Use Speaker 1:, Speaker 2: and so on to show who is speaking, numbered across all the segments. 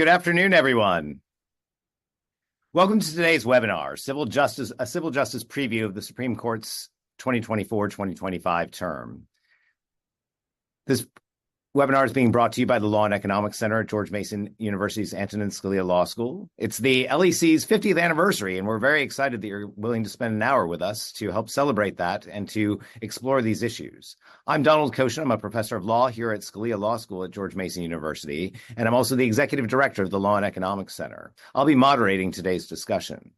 Speaker 1: Good afternoon, everyone. Welcome to today's webinar, a civil justice preview of the Supreme Court's 2024-2025 term. This webinar is being brought to you by the Law and Economics Center at George Mason University's Antonin Scalia Law School. It's the LEC's 50th anniversary, and we're very excited that you're willing to spend an hour with us to help celebrate that and to explore these issues. I'm Donald Kochan. I'm a professor of law here at Scalia Law School at George Mason University, and I'm also the executive director of the Law and Economics Center. I'll be moderating today's discussion.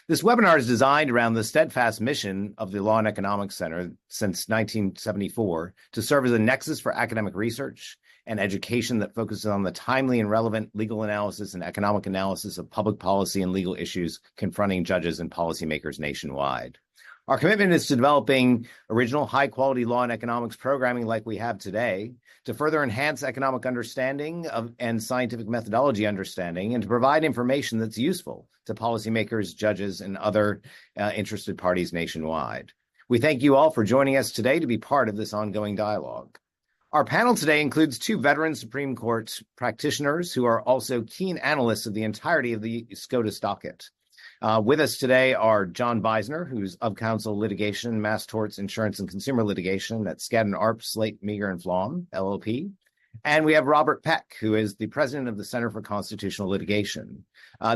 Speaker 1: This webinar is designed around the steadfast mission of the Law and Economics Center since 1974 to serve as a nexus for academic research and education that focuses on the timely and relevant legal analysis and economic analysis of public policy and legal issues confronting judges and policymakers nationwide. Our commitment is to developing original high-quality law and economics programming like we have today to further enhance economic understanding and scientific methodology understanding and to provide information that's useful to policymakers, judges, and other interested parties nationwide. We thank you all for joining us today to be part of this ongoing dialogue. Our panel today includes two veteran Supreme Court practitioners who are also keen analysts of the entirety of the SCOTUS docket. With us today are John Beisner, who's of Counsel, Litigation, Mass Torts, Insurance, and Consumer Litigation at Skadden, Arps, Slate, Meagher, and Flom, LLP. And we have Robert Peck, who is the president of the Center for Constitutional Litigation.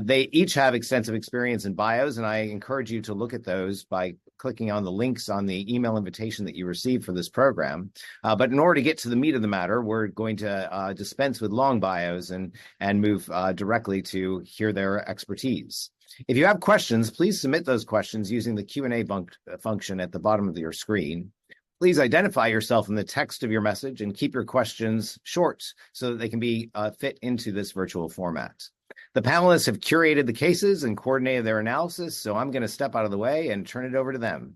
Speaker 1: They each have extensive experience in bios, and I encourage you to look at those by clicking on the links on the email invitation that you received for this program. But in order to get to the meat of the matter, we're going to dispense with long bios and move directly to hear their expertise. If you have questions, please submit those questions using the Q&A function at the bottom of your screen. Please identify yourself in the text of your message and keep your questions short so that they can be fit into this virtual format. The panelists have curated the cases and coordinated their analysis, so I'm going to step out of the way and turn it over to them.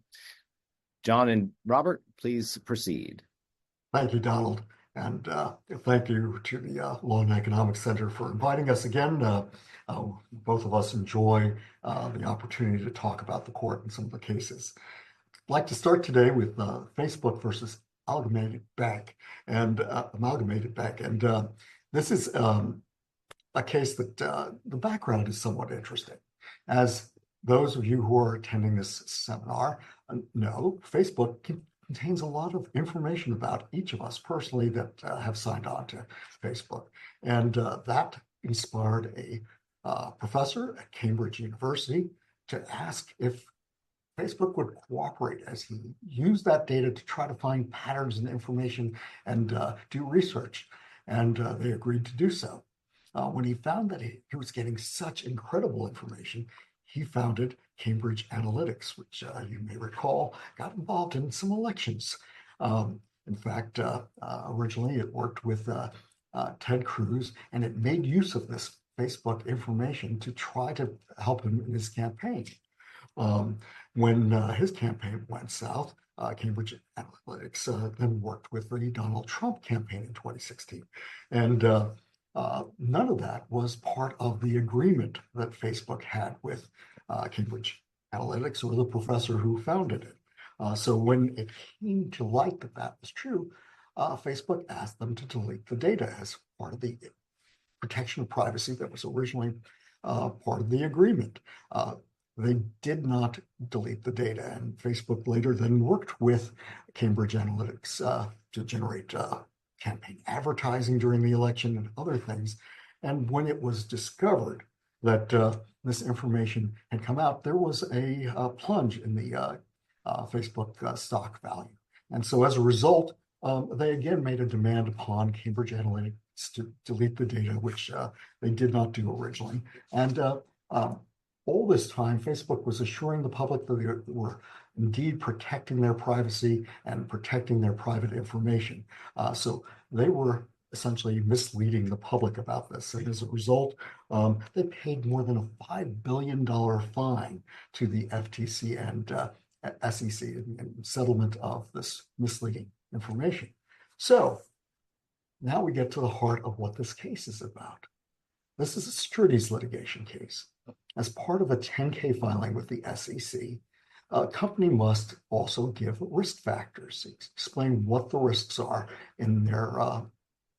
Speaker 1: John and Robert, please proceed.
Speaker 2: Thank you, Donald. And thank you to the Law and Economics Center for inviting us again. Both of us enjoy the opportunity to talk about the court and some of the cases. I'd like to start today with Facebook versus Amalgamated Bank. And this is a case that the background is somewhat interesting. As those of you who are attending this seminar know, Facebook contains a lot of information about each of us personally that have signed on to Facebook. And that inspired a professor at Cambridge University to ask if Facebook would cooperate as he used that data to try to find patterns in information and do research. And they agreed to do so. When he found that he was getting such incredible information, he founded Cambridge Analytica, which you may recall got involved in some elections. In fact, originally it worked with Ted Cruz, and it made use of this Facebook information to try to help him in his campaign. When his campaign went south, Cambridge Analytica then worked with the Donald Trump campaign in 2016. And none of that was part of the agreement that Facebook had with Cambridge Analytica or the professor who founded it. So when it came to light that that was true, Facebook asked them to delete the data as part of the protection of privacy that was originally part of the agreement. They did not delete the data, and Facebook later then worked with Cambridge Analytica to generate campaign advertising during the election and other things. And when it was discovered that this information had come out, there was a plunge in the Facebook stock value. And so as a result, they again made a demand upon Cambridge Analytica to delete the data, which they did not do originally. And all this time, Facebook was assuring the public that they were indeed protecting their privacy and protecting their private information. So they were essentially misleading the public about this. And as a result, they paid more than a $5 billion fine to the FTC and SEC in settlement of this misleading information. So now we get to the heart of what this case is about. This is a securities litigation case. As part of a 10-K filing with the SEC, a company must also give risk factors, explain what the risks are in their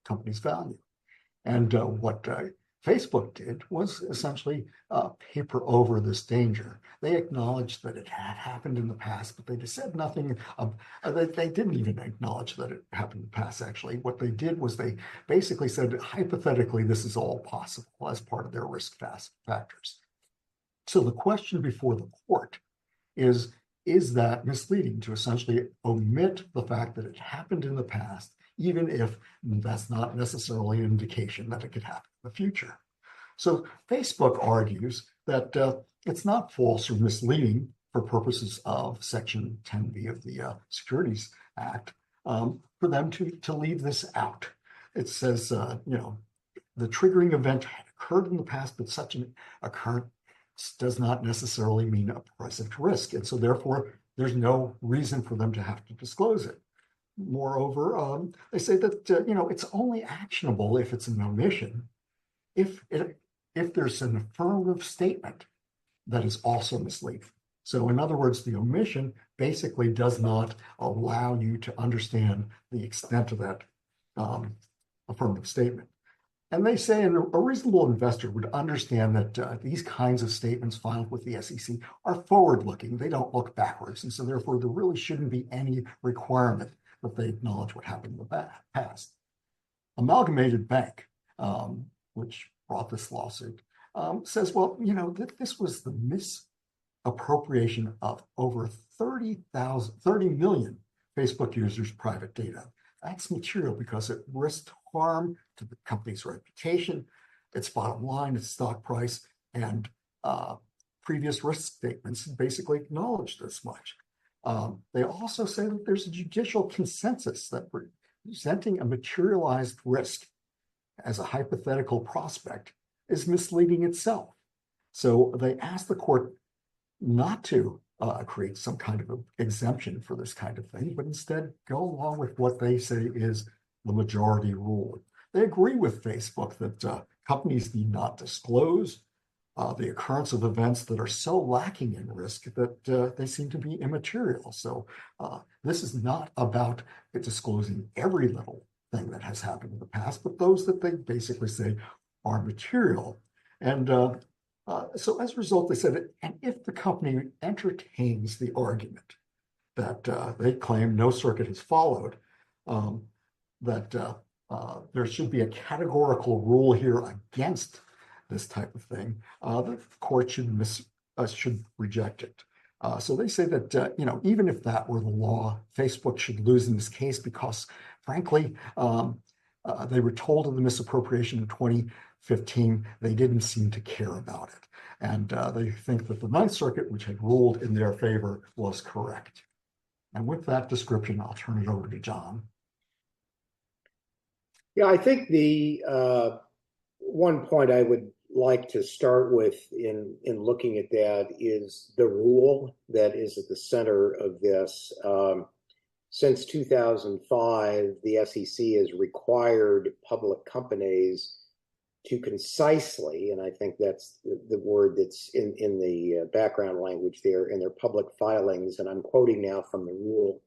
Speaker 2: company's value. And what Facebook did was essentially paper over this danger. They acknowledged that it had happened in the past, but they just said nothing. They didn't even acknowledge that it happened in the past, actually. What they did was they basically said, hypothetically, this is all possible as part of their risk factors. So the question before the court is that misleading to essentially omit the fact that it happened in the past, even if that's not necessarily an indication that it could happen in the future? So Facebook argues that it's not false or misleading for purposes of Section 10B of the Securities Act for them to leave this out. It says, the triggering event had occurred in the past, but such an occurrence does not necessarily mean a present risk. And so therefore, there's no reason for them to have to disclose it. Moreover, they say that, it's only actionable if it's an omission, if there's an affirmative statement that is also misleading. So in other words, the omission basically does not allow you to understand the extent of that affirmative statement. And they say a reasonable investor would understand that these kinds of statements filed with the SEC are forward-looking. They don't look backwards. And so therefore, there really shouldn't be any requirement that they acknowledge what happened in the past. Amalgamated Bank, which brought this lawsuit, says, well, this was the misappropriation of over 30 million Facebook users' private data. That's material because it risked harm to the company's reputation, its bottom line, its stock price, and previous risk statements basically acknowledge this much. They also say that there's a judicial consensus that presenting a materialized risk as a hypothetical prospect is misleading itself. So they ask the court not to create some kind of exemption for this kind of thing, but instead go along with what they say is the majority rule. They agree with Facebook that companies need not disclose the occurrence of events that are so lacking in risk that they seem to be immaterial. So this is not about disclosing every little thing that has happened in the past, but those that they basically say are material. And so as a result, they said, and if the company entertains the argument that they claim no circuit has followed, that there should be a categorical rule here against this type of thing, the court should reject it. So they say that, even if that were the law, Facebook should lose in this case because, frankly, they were told of the misappropriation in 2015. They didn't seem to care about it. And they think that the Ninth Circuit, which had ruled in their favor, was correct. And with that description, I'll turn it over to John.
Speaker 3: Yeah, I think the one point I would like to start with in looking at that is the rule that is at the center of this. Since 2005, the SEC has required public companies to concisely, and I think that's the word that's in the background language there, in their public filings, and I'm quoting now from the rule,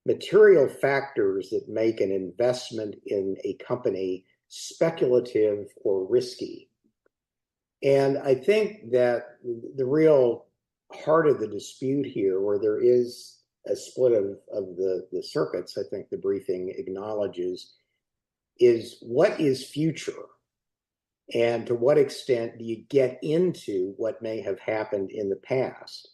Speaker 3: material factors that make an investment in a company speculative or risky. And I think that the real heart of the dispute here, where there is a split of the circuits, I think the briefing acknowledges, is what is future? And to what extent do you get into what may have happened in the past?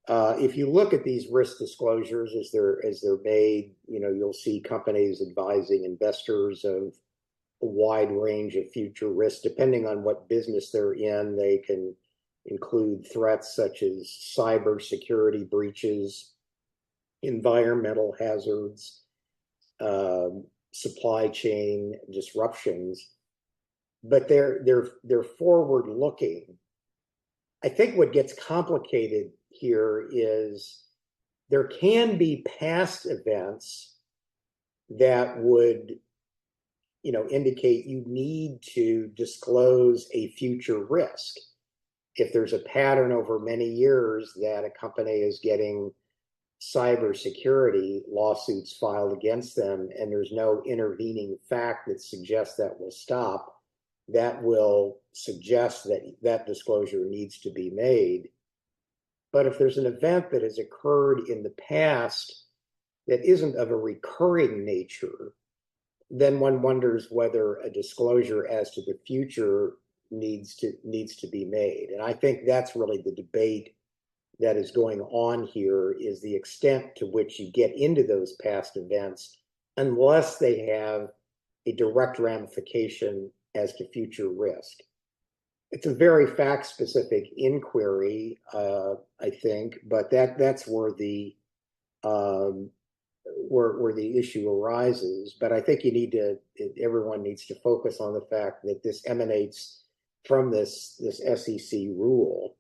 Speaker 3: If you look at these risk disclosures as they're made, you'll see companies advising investors of a wide range of future risks. Depending on what business they're in, they can include threats such as cybersecurity breaches, environmental hazards, supply chain disruptions. But they're forward-looking. I think what gets complicated here is there can be past events that would, indicate you need to disclose a future risk. If there's a pattern over many years that a company is getting cybersecurity lawsuits filed against them and there's no intervening fact that suggests that will stop, that will suggest that that disclosure needs to be made. But if there's an event that has occurred in the past that isn't of a recurring nature, then one wonders whether a disclosure as to the future needs to be made. And I think that's really the debate that is going on here, is the extent to which you get into those past events unless they have a direct ramification as to future risk. It's a very fact-specific inquiry, I think, but that's where the where the issue arises. But I think everyone needs to focus on the fact that this emanates from this SEC rule,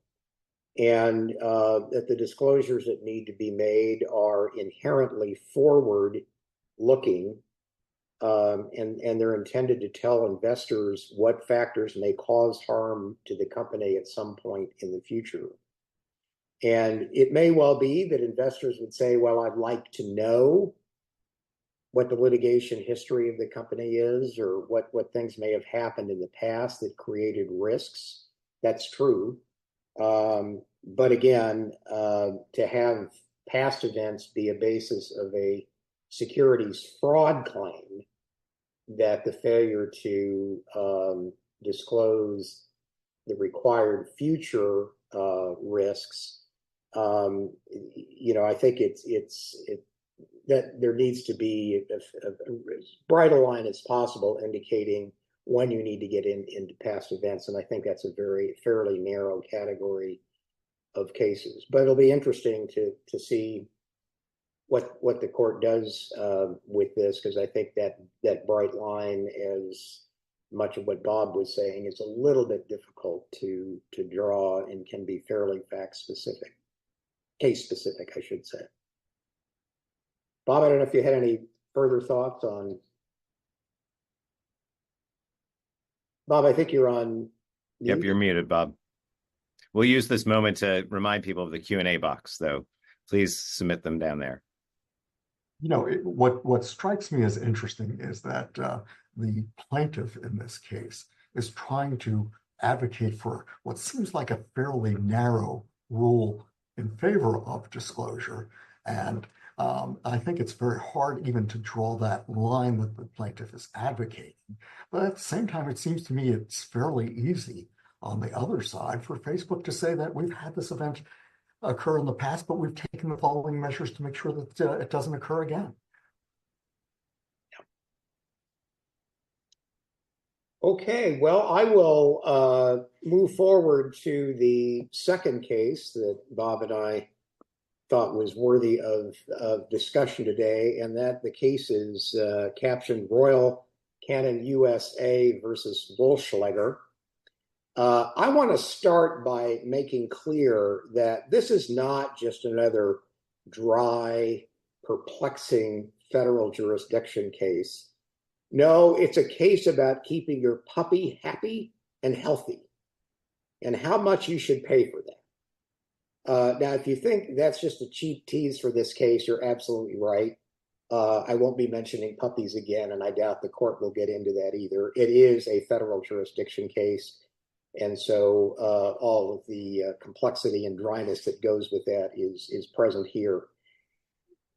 Speaker 3: and that the disclosures that need to be made are inherently forward-looking, and they're intended to tell investors what factors may cause harm to the company at some point in the future. And it may well be that investors would say, well, I'd like to know what the litigation history of the company is, or what things may have happened in the past that created risks. That's true. But again, to have past events be a basis of a securities fraud claim, that the failure to disclose the required future risks, I think that there needs to be as bright a line as possible indicating when you need to get into past events, and I think that's a fairly narrow category of cases. But it'll be interesting to see what the court does with this, because I think that bright line, as much of what Bob was saying, is a little bit difficult to draw and can be fairly fact-specific, case-specific, I should say. Bob, I don't know if you had any further thoughts on. Bob, I think you're on mute.
Speaker 1: Yep, you're muted, Bob. We'll use this moment to remind people of the Q&A box, though. Please submit them down there.
Speaker 2: What strikes me as interesting is that the plaintiff in this case is trying to advocate for what seems like a fairly narrow rule in favor of disclosure. And I think it's very hard even to draw that line that the plaintiff is advocating. But at the same time, it seems to me it's fairly easy on the other side for Facebook to say that we've had this event occur in the past, but we've taken the following measures to make sure that it doesn't occur again.
Speaker 3: Okay, well, I will move forward to the second case that Bob and I thought was worthy of discussion today, and that the case is captioned Royal Canin USA versus Wollschläger. I want to start by making clear that this is not just another dry, perplexing federal jurisdiction case. No, it's a case about keeping your puppy happy and healthy, and how much you should pay for that. Now, if you think that's just a cheap tease for this case, you're absolutely right. I won't be mentioning puppies again, and I doubt the court will get into that either. It is a federal jurisdiction case, and so all of the complexity and dryness that goes with that is present here.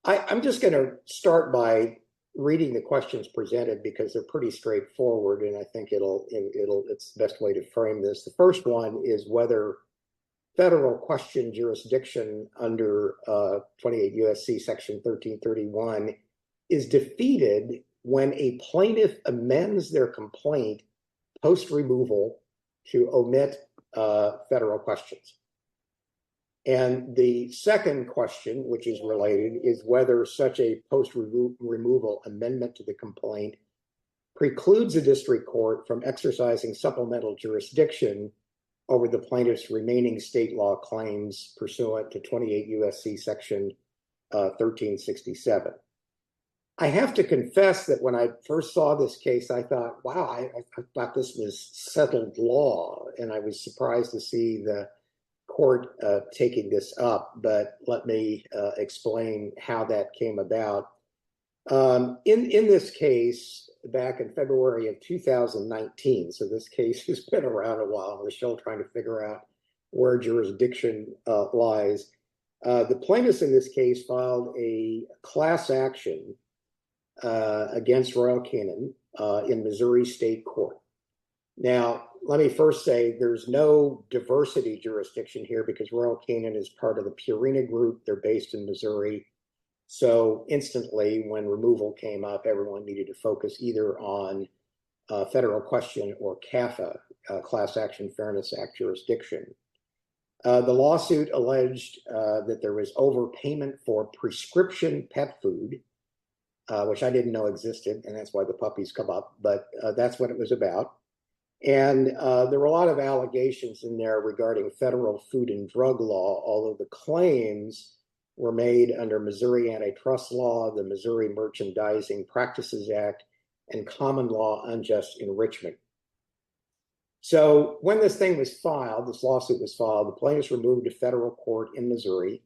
Speaker 3: I'm just going to start by reading the questions presented because they're pretty straightforward, and I think it's the best way to frame this. The first one is whether federal question jurisdiction under 28 U.S.C. Section 1331 is defeated when a plaintiff amends their complaint post-removal to omit federal questions. And the second question, which is related, is whether such a post-removal amendment to the complaint precludes a district court from exercising supplemental jurisdiction over the plaintiff's remaining state law claims pursuant to 28 U.S.C. Section 1367. I have to confess that when I first saw this case, I thought, wow, I thought this was settled law, and I was surprised to see the court taking this up, but let me explain how that came about. In this case, back in February of 2019, so this case has been around a while, we're still trying to figure out where jurisdiction lies. The plaintiffs in this case filed a class action against Royal Canin in Missouri State Court. Now, let me first say there's no diversity jurisdiction here because Royal Canin is part of the Purina Group. They're based in Missouri. So instantly, when removal came up, everyone needed to focus either on federal question or CAFA, Class Action Fairness Act jurisdiction. The lawsuit alleged that there was overpayment for prescription pet food, which I didn't know existed, and that's why the puppies come up, but that's what it was about. And there were a lot of allegations in there regarding federal food and drug law, although the claims were made under Missouri antitrust law, the Missouri Merchandising Practices Act, and common law unjust enrichment. So when this lawsuit was filed, the plaintiffs were moved to federal court in Missouri,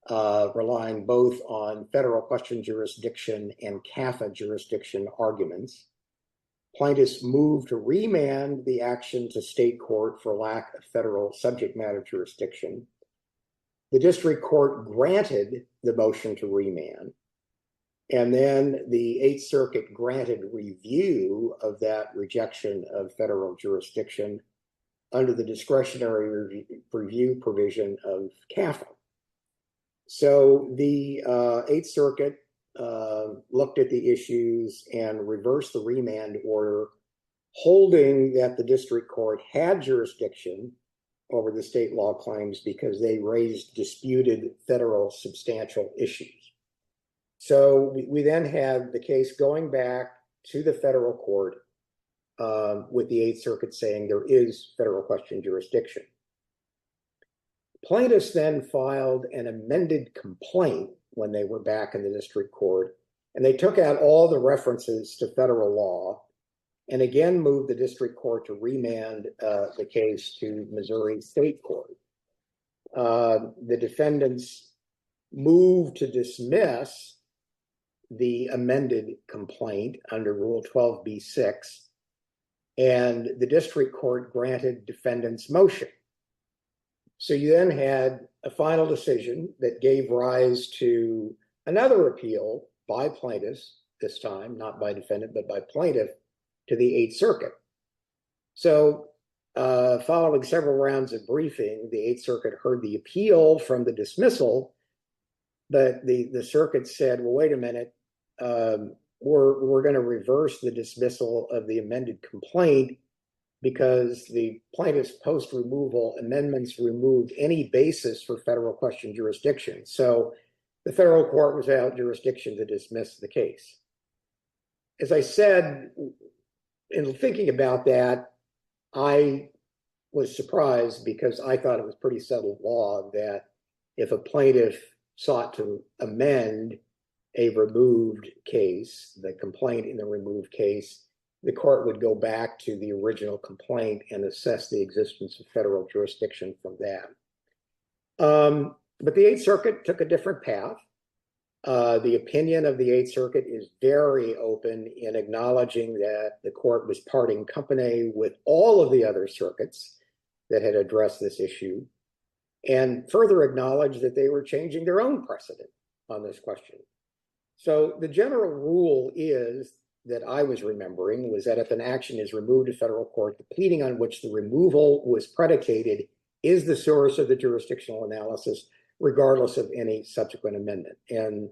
Speaker 3: relying both on federal question jurisdiction and CAFA jurisdiction arguments. Plaintiffs moved to remand the action to state court for lack of federal subject matter jurisdiction. The district court granted the motion to remand, and then the Eighth Circuit granted review of that rejection of federal jurisdiction under the discretionary review provision of CAFA. So the Eighth Circuit looked at the issues and reversed the remand order, holding that the district court had jurisdiction over the state law claims because they raised disputed federal substantial issues. So we then had the case going back to the federal court with the Eighth Circuit saying there is federal question jurisdiction. Plaintiffs then filed an amended complaint when they were back in the district court, and they took out all the references to federal law and again moved the district court to remand the case to Missouri State Court. The defendants moved to dismiss the amended complaint under Rule 12b-6, and the district court granted defendants' motion. So you then had a final decision that gave rise to another appeal by plaintiffs, this time not by defendant, but by plaintiff, to the Eighth Circuit. So following several rounds of briefing, the Eighth Circuit heard the appeal from the dismissal, but the circuit said, well, wait a minute, we're going to reverse the dismissal of the amended complaint because the plaintiff's post-removal amendments removed any basis for federal question jurisdiction. So the federal court was without jurisdiction to dismiss the case. As I said, in thinking about that, I was surprised because I thought it was pretty settled law that if a plaintiff sought to amend a removed case, the complaint in the removed case, the court would go back to the original complaint and assess the existence of federal jurisdiction from that. But the Eighth Circuit took a different path. The opinion of the Eighth Circuit is very open in acknowledging that the court was parting company with all of the other circuits that had addressed this issue, and further acknowledged that they were changing their own precedent on this question. So the general rule is that I was remembering was that if an action is removed to federal court, the pleading on which the removal was predicated is the source of the jurisdictional analysis, regardless of any subsequent amendment. And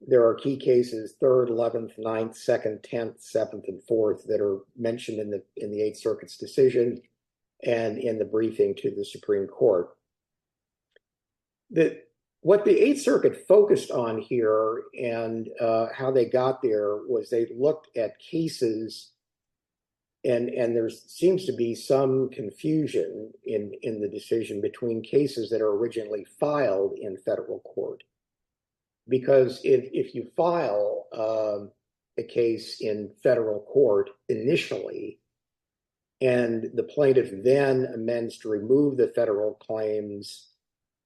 Speaker 3: there are key cases, 3rd, 11th, 9th, 2nd, 10th, 7th, and 4th that are mentioned in the Eighth Circuit's decision and in the briefing to the Supreme Court. What the Eighth Circuit focused on here and how they got there was they looked at cases, and there seems to be some confusion in the decision between cases that are originally filed in federal court. Because if you file a case in federal court initially, and the plaintiff then amends to remove the federal claims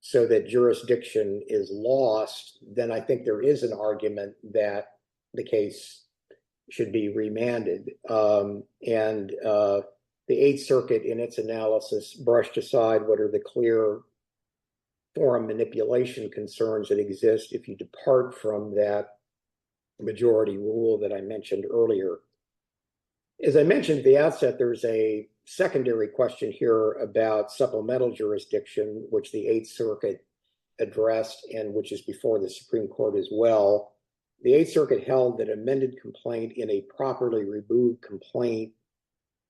Speaker 3: so that jurisdiction is lost, then I think there is an argument that the case should be remanded. The Eighth Circuit, in its analysis, brushed aside what are the clear forum manipulation concerns that exist if you depart from that majority rule that I mentioned earlier. As I mentioned at the outset, there's a secondary question here about supplemental jurisdiction, which the Eighth Circuit addressed and which is before the Supreme Court as well. The Eighth Circuit held that amended complaint in a properly removed complaint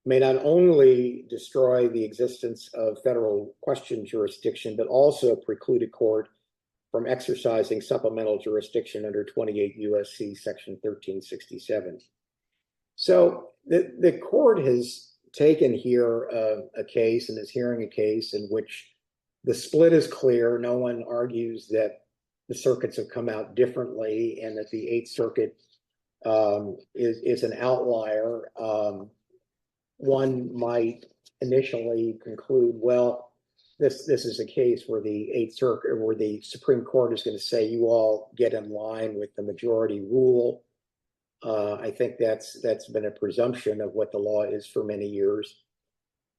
Speaker 3: may not only destroy the existence of federal question jurisdiction, but also preclude a court from exercising supplemental jurisdiction under 28 U.S.C. Section 1367. So the court has taken here a case and is hearing a case in which the split is clear. No one argues that the circuits have come out differently and that the Eighth Circuit is an outlier. One might initially conclude, well, this is a case where the Eighth Circuit, where the Supreme Court is going to say you all get in line with the majority rule. I think that's been a presumption of what the law is for many years,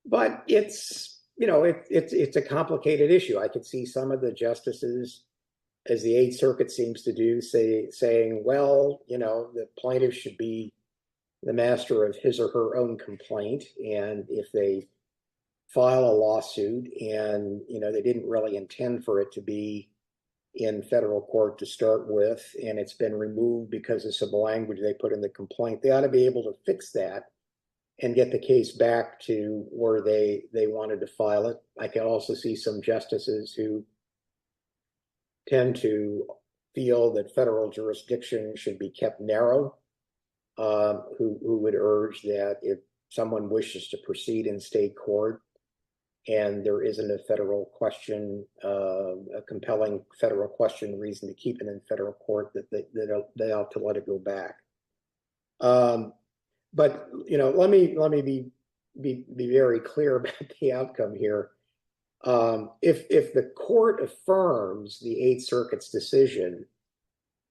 Speaker 3: but it's a complicated issue. I could see some of the justices, as the Eighth Circuit seems to do, saying, well, the plaintiff should be the master of his or her own complaint, and if they file a lawsuit and they didn't really intend for it to be in federal court to start with, and it's been removed because of some language they put in the complaint, they ought to be able to fix that and get the case back to where they wanted to file it. I can also see some justices who tend to feel that federal jurisdiction should be kept narrow, who would urge that if someone wishes to proceed in state court and there isn't a federal question, a compelling federal question reason to keep it in federal court, that they ought to let it go back. But let me be very clear about the outcome here. If the court affirms the Eighth Circuit's decision,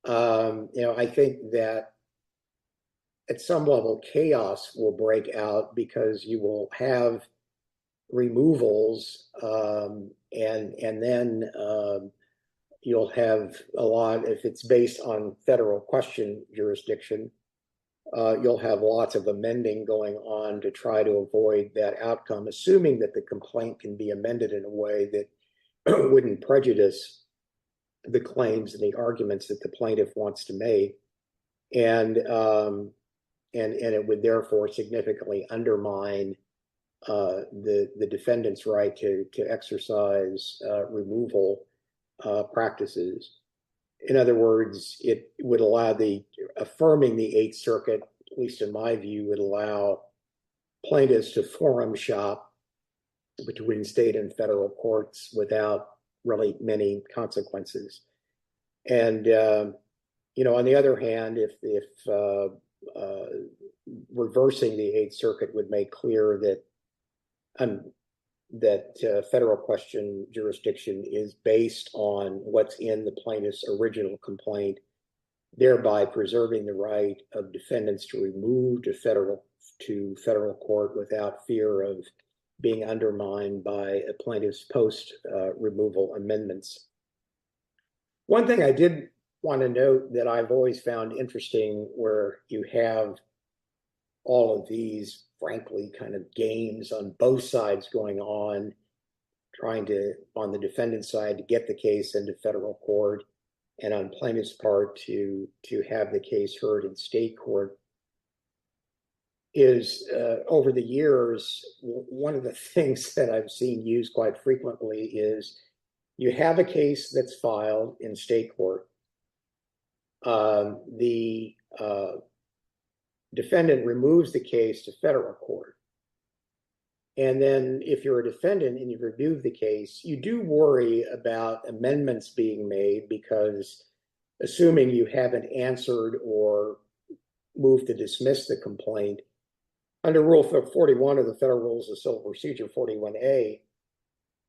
Speaker 3: I think that at some level chaos will break out because you will have removals, and then you'll have a lot, if it's based on federal question jurisdiction, you'll have lots of amending going on to try to avoid that outcome, assuming that the complaint can be amended in a way that wouldn't prejudice the claims and the arguments that the plaintiff wants to make. And it would therefore significantly undermine the defendant's right to exercise removal practices. In other words, it would allow affirming the Eighth Circuit, at least in my view, would allow plaintiffs to forum shop between state and federal courts without really many consequences. And on the other hand, if reversing the Eighth Circuit would make clear that federal question jurisdiction is based on what's in the plaintiff's original complaint, thereby preserving the right of defendants to remove to federal court without fear of being undermined by a plaintiff's post-removal amendments. One thing I did want to note that I've always found interesting, where you have all of these, frankly, kind of games on both sides going on, trying to, on the defendant's side, to get the case into federal court, and on plaintiff's part to have the case heard in state court, is over the years, one of the things that I've seen used quite frequently is you have a case that's filed in state court. The defendant removes the case to federal court. And then if you're a defendant and you remove the case, you do worry about amendments being made, because assuming you haven't answered or moved to dismiss the complaint, under Rule 41 of the Federal Rules of Civil Procedure 41A,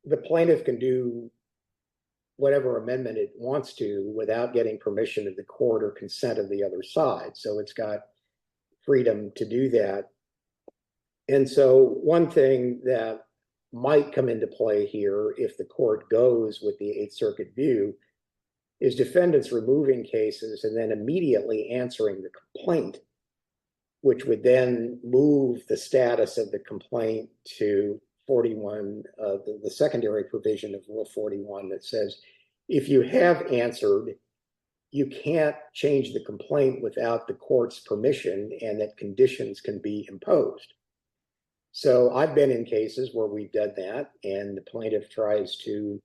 Speaker 3: the plaintiff can do whatever amendment it wants to without getting permission of the court or consent of the other side. So it's got freedom to do that. And so one thing that might come into play here if the court goes with the Eighth Circuit view is defendants removing cases and then immediately answering the complaint, which would then move the status of the complaint to 41, the secondary provision of Rule 41 that says, if you have answered, you can't change the complaint without the court's permission and that conditions can be imposed. So I've been in cases where we've done that and the plaintiff tries to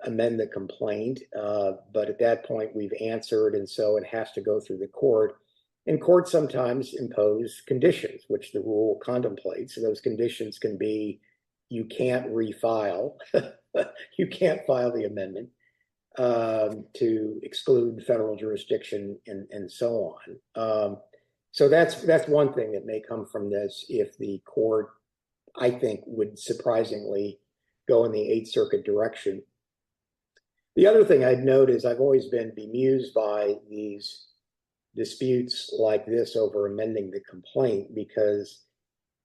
Speaker 3: amend the complaint, but at that point we've answered, and so it has to go through the court. And courts sometimes impose conditions, which the rule contemplates. So those conditions can be, you can't refile, you can't file the amendment to exclude federal jurisdiction and so on. So that's one thing that may come from this if the court, I think, would surprisingly go in the Eighth Circuit direction. The other thing I'd note is I've always been bemused by these disputes like this over amending the complaint, because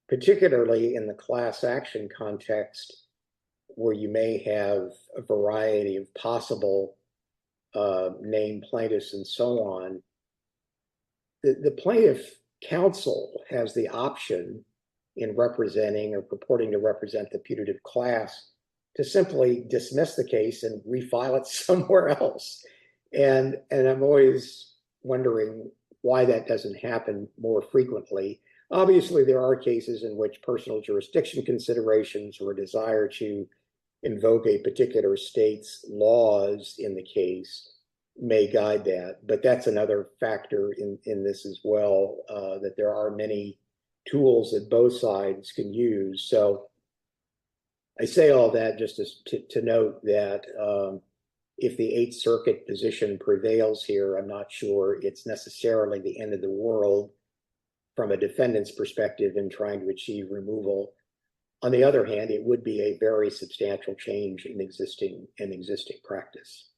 Speaker 3: particularly in the class action context, where you may have a variety of possible named plaintiffs and so on, the plaintiff counsel has the option in representing or purporting to represent the putative class to simply dismiss the case and refile it somewhere else. And I'm always wondering why that doesn't happen more frequently. Obviously, there are cases in which personal jurisdiction considerations or a desire to invoke a particular state's laws in the case may guide that. But that's another factor in this as well, that there are many tools that both sides can use. So I say all that just to note that if the Eighth Circuit position prevails here, I'm not sure it's necessarily the end of the world from a defendant's perspective in trying to achieve removal. On the other hand, it would be a very substantial change in existing practice.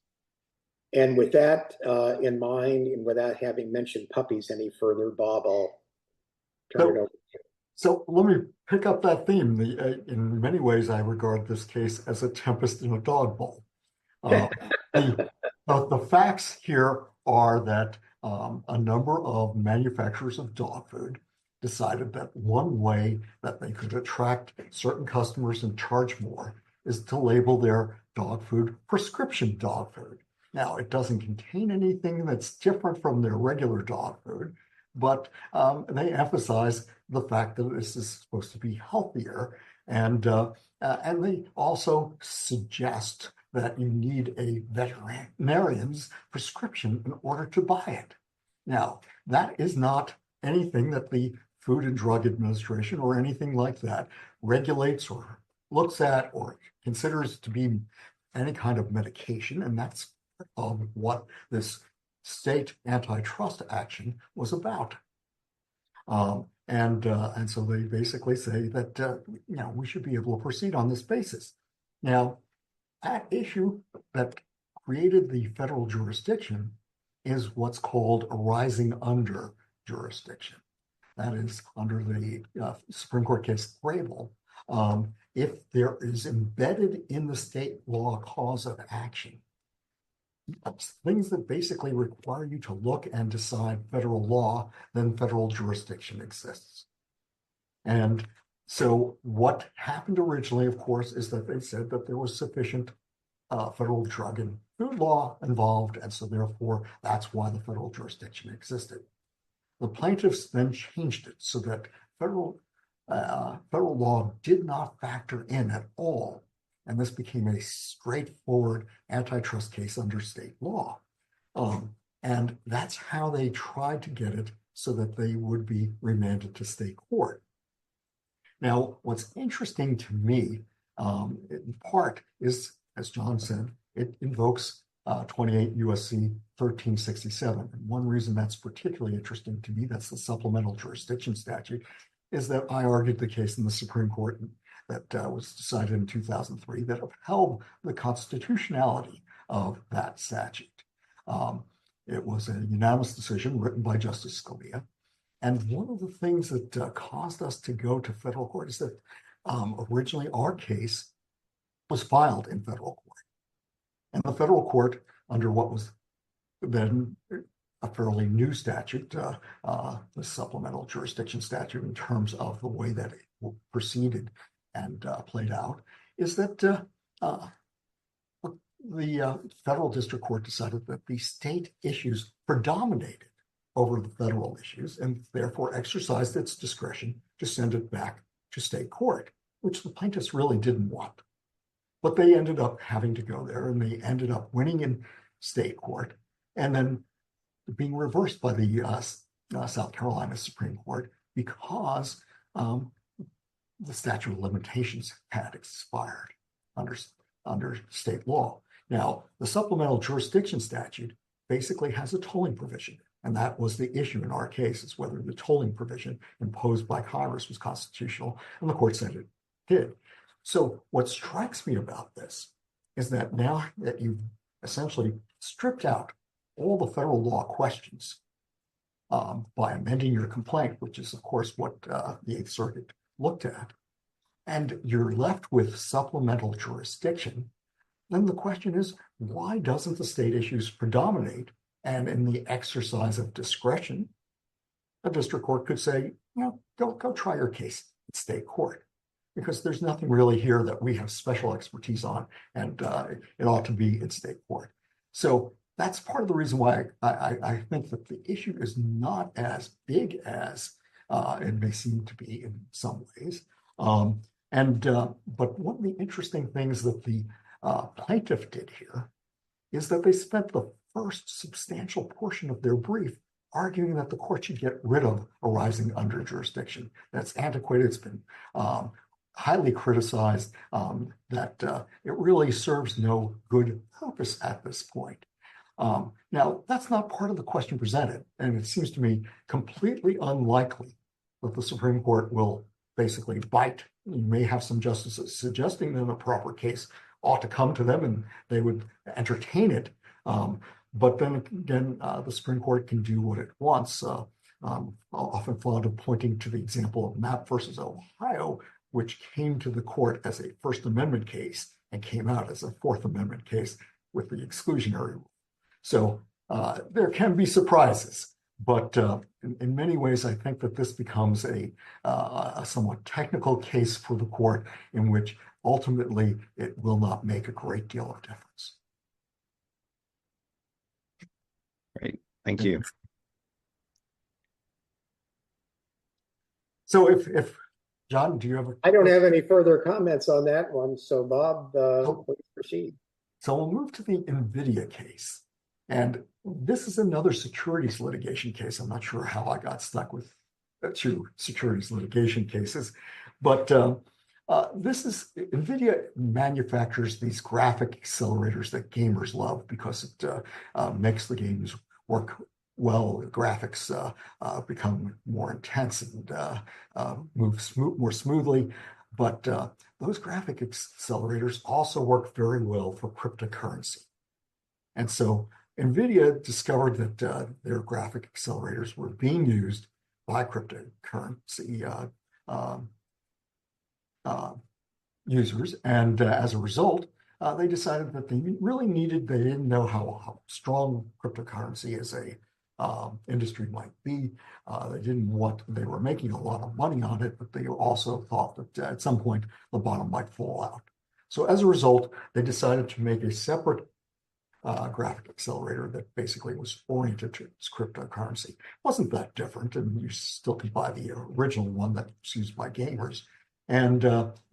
Speaker 3: And with that in mind, and without having mentioned puppies any further, Bob, I'll turn it over to you.
Speaker 2: So let me pick up that theme. In many ways, I regard this case as a tempest in a dog bowl. The facts here are that a number of manufacturers of dog food decided that one way that they could attract certain customers and charge more is to label their dog food prescription dog food. Now, it doesn't contain anything that's different from their regular dog food, but they emphasize the fact that this is supposed to be healthier, and they also suggest that you need a veterinarian's prescription in order to buy it. Now, that is not anything that the Food and Drug Administration or anything like that regulates or looks at or considers to be any kind of medication, and that's what this state antitrust action was about. And so they basically say that we should be able to proceed on this basis. Now, that issue that created the federal jurisdiction is what's called arising under jurisdiction. That is under the Supreme Court case Grable. If there is embedded in the state law cause of action, things that basically require you to look and decide federal law, then federal jurisdiction exists. And so what happened originally, of course, is that they said that there was sufficient federal drug and food law involved, and so therefore that's why the federal jurisdiction existed. The plaintiffs then changed it so that federal law did not factor in at all, and this became a straightforward antitrust case under state law. And that's how they tried to get it so that they would be remanded to state court. Now, what's interesting to me, in part, is, as John said, it invokes 28 U.S.C. 1367. And one reason that's particularly interesting to me, that's the supplemental jurisdiction statute, is that I argued the case in the Supreme Court that was decided in 2003 that upheld the constitutionality of that statute. It was a unanimous decision written by Justice Scalia. And one of the things that caused us to go to federal court is that originally our case was filed in federal court. And the federal court, under what was then a fairly new statute, the supplemental jurisdiction statute, in terms of the way that it proceeded and played out, is that the federal district court decided that the state issues predominated over the federal issues and therefore exercised its discretion to send it back to state court, which the plaintiffs really didn't want. But they ended up having to go there, and they ended up winning in state court and then being reversed by the South Carolina Supreme Court because the statute of limitations had expired under state law. Now, the supplemental jurisdiction statute basically has a tolling provision, and that was the issue in our case, is whether the tolling provision imposed by Congress was constitutional, and the court said it did. So what strikes me about this is that now that you've essentially stripped out all the federal law questions by amending your complaint, which is, of course, what the Eighth Circuit looked at, and you're left with supplemental jurisdiction, then the question is, why doesn't the state issues predominate? And in the exercise of discretion, a district court could say, go try your case in state court, because there's nothing really here that we have special expertise on, and it ought to be in state court. So that's part of the reason why I think that the issue is not as big as it may seem to be in some ways. But one of the interesting things that the plaintiff did here is that they spent the first substantial portion of their brief arguing that the court should get rid of arising under jurisdiction. That's antiquated. It's been highly criticized, that it really serves no good purpose at this point. Now, that's not part of the question presented, and it seems to me completely unlikely that the Supreme Court will basically bite. You may have some justices suggesting that a proper case ought to come to them and they would entertain it. But then again, the Supreme Court can do what it wants. I'll often fond of pointing to the example of Mapp versus Ohio, which came to the court as a First Amendment case and came out as a Fourth Amendment case with the exclusionary rule. So there can be surprises, but in many ways, I think that this becomes a somewhat technical case for the court in which ultimately it will not make a great deal of difference.
Speaker 1: Great, thank you.
Speaker 2: So if John, do you have
Speaker 3: I don't have any further comments on that one. So Bob, please proceed.
Speaker 2: So we'll move to the NVIDIA case. And this is another securities litigation case. I'm not sure how I got stuck with two securities litigation cases, but this is, NVIDIA manufactures these graphic accelerators that gamers love because it makes the games work well. The graphics become more intense and move more smoothly. But those graphic accelerators also work very well for cryptocurrency. And so NVIDIA discovered that their graphic accelerators were being used by cryptocurrency users. And as a result, they decided that they didn't know how strong cryptocurrency as a industry might be. They were making a lot of money on it, but they also thought that at some point the bottom might fall out. So as a result, they decided to make a separate graphic accelerator that basically was oriented to cryptocurrency. It wasn't that different, and you still could buy the original one that was used by gamers. And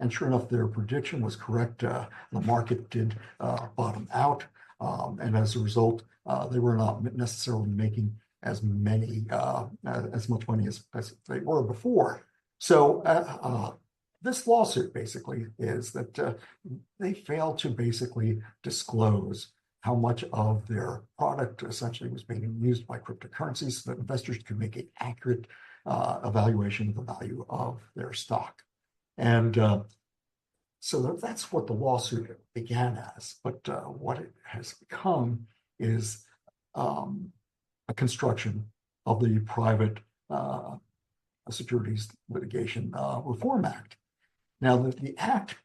Speaker 2: sure enough, their prediction was correct. The market did bottom out, and as a result, they were not necessarily making as much money as they were before. So this lawsuit basically is that they failed to basically disclose how much of their product essentially was being used by cryptocurrencies so that investors could make an accurate evaluation of the value of their stock. And So that's what the lawsuit began as. But what it has become is a construction of the Private Securities Litigation Reform Act. Now, the act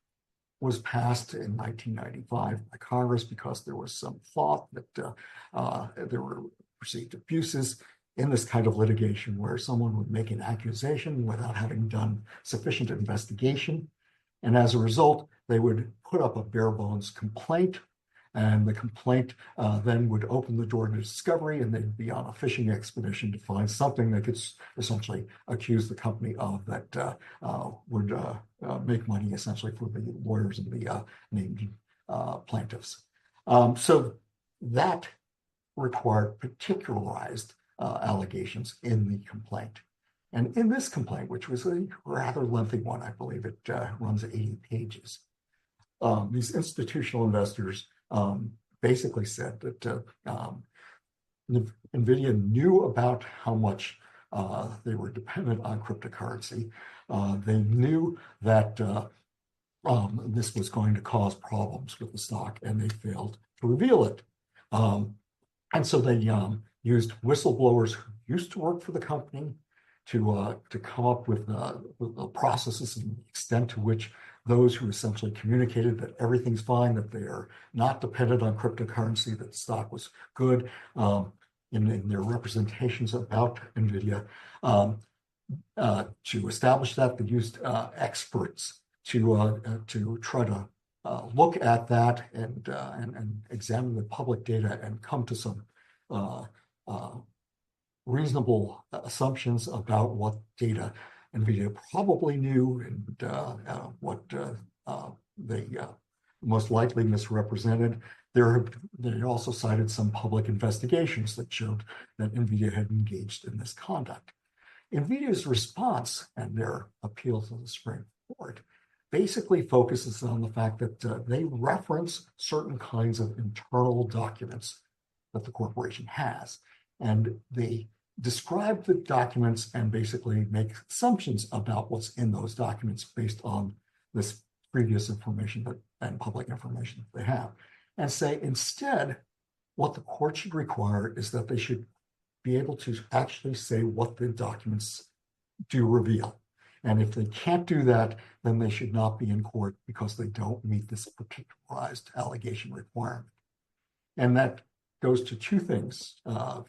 Speaker 2: was passed in 1995 by Congress because there was some thought that there were perceived abuses in this kind of litigation where someone would make an accusation without having done sufficient investigation. And as a result, they would put up a bare bones complaint, and the complaint then would open the door to discovery, and they'd be on a fishing expedition to find something they could essentially accuse the company of that would make money essentially for the lawyers and the named plaintiffs. So that required particularized allegations in the complaint. And in this complaint, which was a rather lengthy one, I believe it runs 80 pages, these institutional investors basically said that NVIDIA knew about how much they were dependent on cryptocurrency. They knew that this was going to cause problems with the stock, and they failed to reveal it. And so they used whistleblowers who used to work for the company to come up with the processes and the extent to which those who essentially communicated that everything's fine, that they are not dependent on cryptocurrency, that the stock was good in their representations about NVIDIA. To establish that, they used experts to try to look at that and examine the public data and come to some reasonable assumptions about what data NVIDIA probably knew and what they most likely misrepresented. They also cited some public investigations that showed that NVIDIA had engaged in this conduct. NVIDIA's response and their appeal to the Supreme Court basically focuses on the fact that they reference certain kinds of internal documents that the corporation has. And they describe the documents and basically make assumptions about what's in those documents based on this previous information and public information that they have. And say instead, what the court should require is that they should be able to actually say what the documents do reveal. And if they can't do that, then they should not be in court because they don't meet this particularized allegation requirement. And that goes to two things.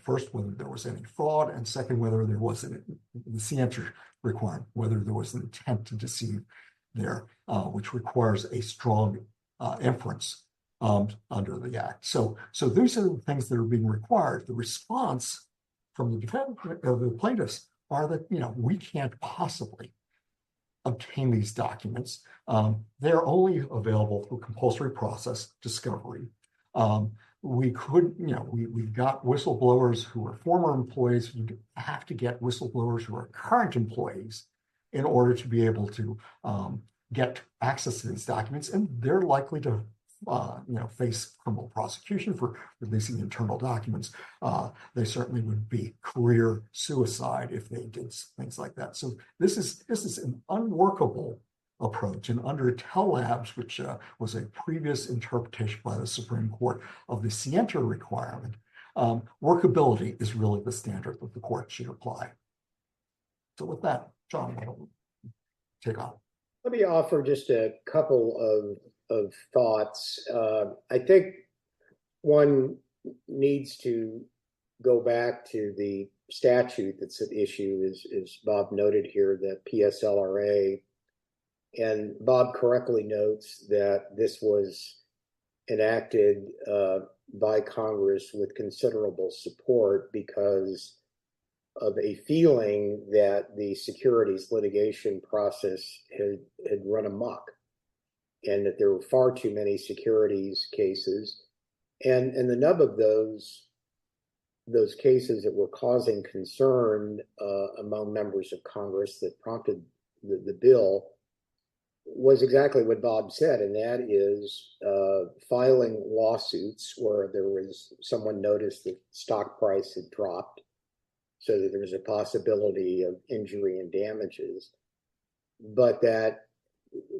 Speaker 2: First, whether there was any fraud, and second, whether there was the scienter requirement, whether there was an intent to deceive there, which requires a strong inference under the act. So these are the things that are being required. The response from the defendant, the plaintiffs, are that we can't possibly obtain these documents. They're only available through compulsory process discovery. We could, we've got whistleblowers who are former employees. You have to get whistleblowers who are current employees in order to be able to get access to these documents, and they're likely to face criminal prosecution for releasing internal documents. They certainly would be career suicide if they did things like that. So this is an unworkable approach. And under Tell Labs, which was a previous interpretation by the Supreme Court of the scienter requirement, workability is really the standard that the court should apply. So with that, John, I'll take on.
Speaker 3: Let me offer just a couple of thoughts. I think one needs to go back to the statute that's at issue, as Bob noted here, the PSLRA. And Bob correctly notes that this was enacted by Congress with considerable support because of a feeling that the securities litigation process had run amok, and that there were far too many securities cases. And the nub of those cases that were causing concern among members of Congress that prompted the bill was exactly what Bob said, and that is filing lawsuits where there was someone noticed that stock price had dropped, so that there was a possibility of injury and damages, but that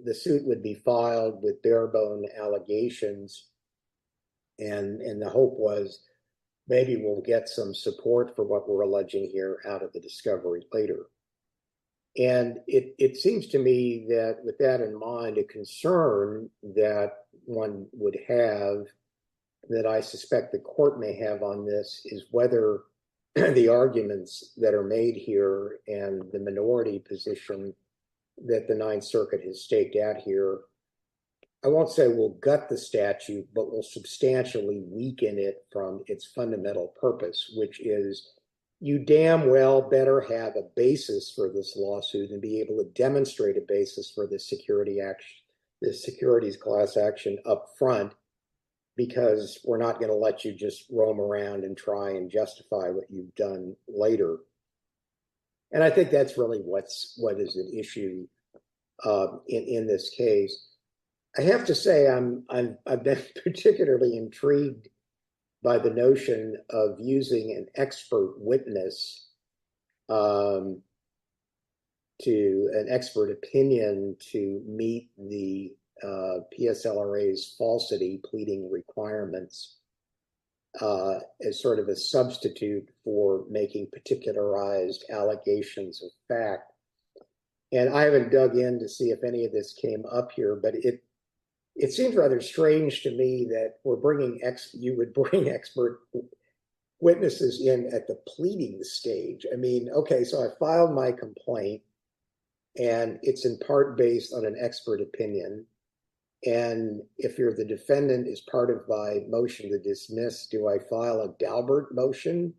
Speaker 3: the suit would be filed with bare bone allegations, and the hope was maybe we'll get some support for what we're alleging here out of the discovery later. And it seems to me that with that in mind, a concern that one would have, that I suspect the court may have on this, is whether the arguments that are made here and the minority position that the Ninth Circuit has staked out here, I won't say will gut the statute, but will substantially weaken it from its fundamental purpose, which is you damn well better have a basis for this lawsuit and be able to demonstrate a basis for the securities class action up front, because we're not going to let you just roam around and try and justify what you've done later. And I think that's really what is at issue in this case. I have to say I've been particularly intrigued by the notion of using an expert witness to an expert opinion to meet the PSLRA's falsity pleading requirements as sort of a substitute for making particularized allegations of fact. And I haven't dug in to see if any of this came up here, but it seems rather strange to me that you would bring expert witnesses in at the pleading stage. I mean, okay, so I filed my complaint, and it's in part based on an expert opinion. And if you're the defendant as part of my motion to dismiss, do I file a Daubert motion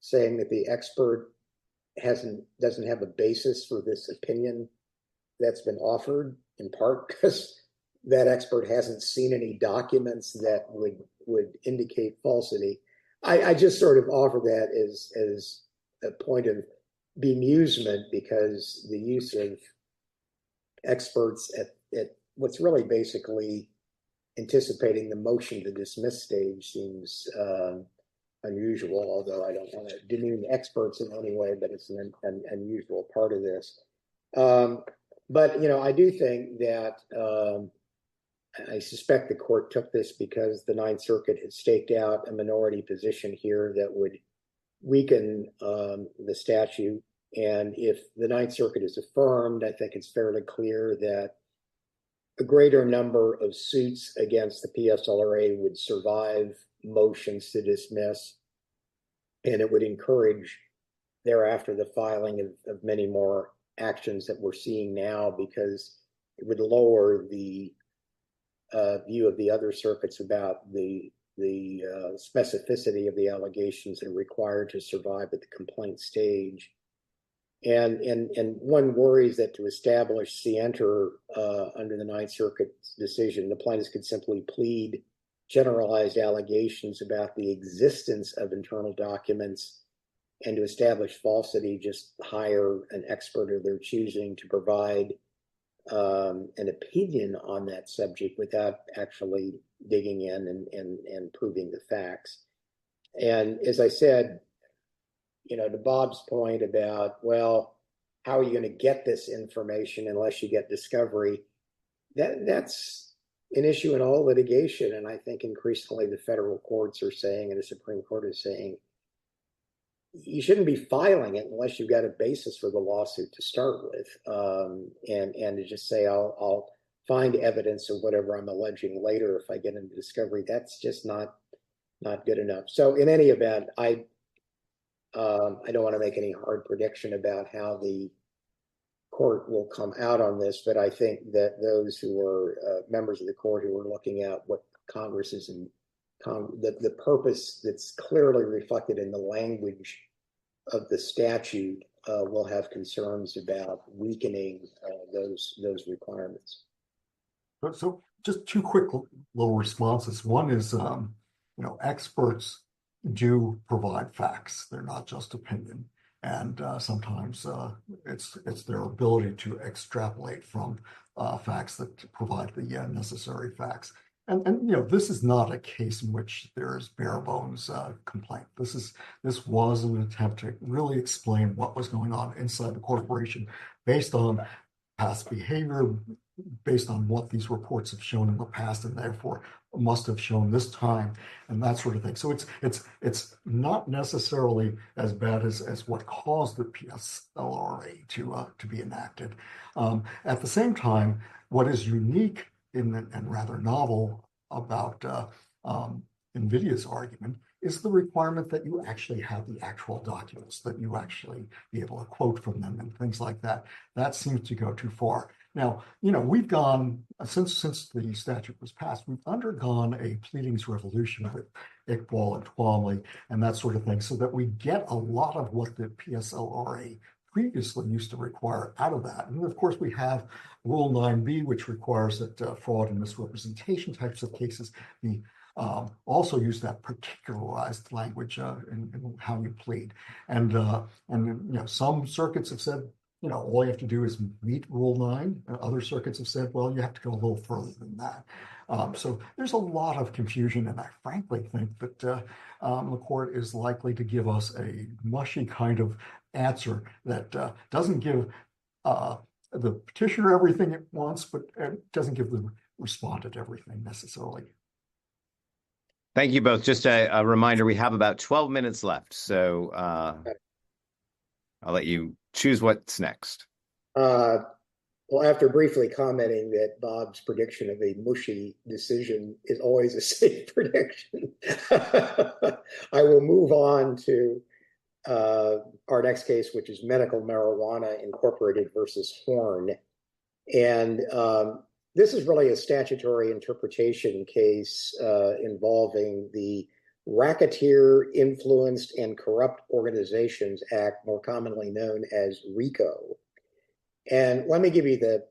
Speaker 3: saying that the expert doesn't have a basis for this opinion that's been offered, in part because that expert hasn't seen any documents that would indicate falsity? I just sort of offer that as a point of bemusement, because the use of experts at what's really basically anticipating the motion to dismiss stage seems unusual, although I don't want to demean experts in any way, but it's an unusual part of this. But, I do think that I suspect the court took this because the Ninth Circuit had staked out a minority position here that would weaken the statute. And if the Ninth Circuit is affirmed, I think it's fairly clear that a greater number of suits against the PSLRA would survive motions to dismiss, and it would encourage thereafter the filing of many more actions that we're seeing now, because it would lower the view of the other circuits about the specificity of the allegations that are required to survive at the complaint stage. And one worries that to establish scienter under the Ninth Circuit's decision, the plaintiffs could simply plead generalized allegations about the existence of internal documents, and to establish falsity, just hire an expert of their choosing to provide an opinion on that subject without actually digging in and proving the facts. And as I said, to Bob's point about, well, how are you going to get this information unless you get discovery? That's an issue in all litigation. And I think increasingly the federal courts are saying, and the Supreme Court is saying, you shouldn't be filing it unless you've got a basis for the lawsuit to start with. And to just say, I'll find evidence of whatever I'm alleging later if I get into discovery, that's just not good enough. So in any event, I don't want to make any hard prediction about how the court will come out on this, but I think that those who are members of the court who are looking at what Congress is and the purpose that's clearly reflected in the language of the statute will have concerns about weakening those requirements.
Speaker 2: So just two quick little responses. One is, experts do provide facts. They're not just opinion. And sometimes it's their ability to extrapolate from facts that provide the necessary facts. And this is not a case in which there's bare bones complaint. This was an attempt to really explain what was going on inside the corporation based on past behavior, based on what these reports have shown in the past, and therefore must have shown this time, and that sort of thing. So it's not necessarily as bad as what caused the PSLRA to be enacted. At the same time, what is unique and rather novel about NVIDIA's argument is the requirement that you actually have the actual documents, that you actually be able to quote from them and things like that. That seems to go too far. Now, we've gone, since the statute was passed, we've undergone a pleadings revolution with Iqbal and Twombly and that sort of thing, so that we get a lot of what the PSLRA previously used to require out of that. And of course, we have Rule 9b, which requires that fraud and misrepresentation types of cases be also use that particularized language in how you plead. And some circuits have said, all you have to do is meet Rule 9. Other circuits have said, well, you have to go a little further than that. So there's a lot of confusion, and I frankly think that the court is likely to give us a mushy kind of answer that doesn't give the petitioner everything it wants, but doesn't give the respondent everything necessarily.
Speaker 1: Thank you both. Just a reminder, we have about 12 minutes left, so I'll let you choose what's next.
Speaker 3: Well, after briefly commenting that Bob's prediction of a mushy decision is always a safe prediction, I will move on to our next case, which is Medical Marijuana Incorporated versus Horn. And this is really a statutory interpretation case involving the Racketeer Influenced and Corrupt Organizations Act, more commonly known as RICO. And let me give you the